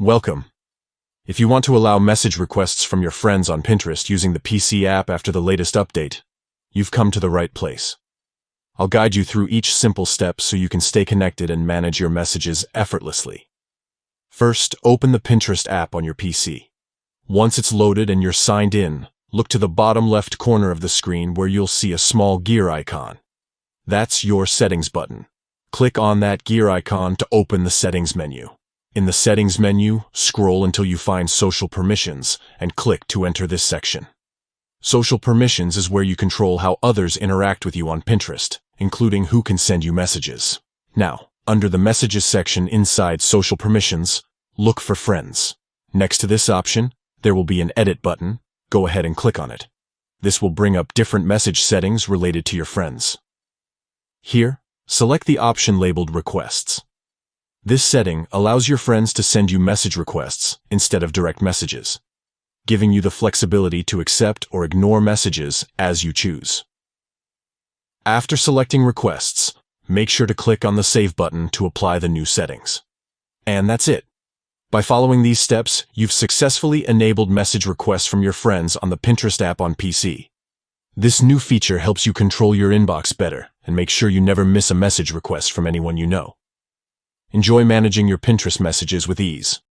Welcome. If you want to allow message requests from your friends on Pinterest using the PC app after the latest update, you've come to the right place. I'll guide you through each simple step so you can stay connected and manage your messages effortlessly. First, open the Pinterest app on your PC. Once it's loaded and you're signed in, look to the bottom left corner of the screen where you'll see a small gear icon. That's your Settings button. Click on that gear icon to open the Settings menu. In the Settings menu, scroll until you find Social Permissions and click to enter this section. Social Permissions is where you control how others interact with you on Pinterest, including who can send you messages. Now, under the Messages section inside Social Permissions, look for Friends. Next to this option, there will be an Edit button. Go ahead and click on it. This will bring up different message settings related to your friends. Here, select the option labeled Requests. This setting allows your friends to send you message requests instead of direct messages, giving you the flexibility to accept or ignore messages as you choose. After selecting Requests, make sure to click on the Save button to apply the new settings. And that's it. By following these steps, you've successfully enabled message requests from your friends on the Pinterest app on PC. This new feature helps you control your inbox better and make sure you never miss a message request from anyone you know. Enjoy managing your Pinterest messages with ease.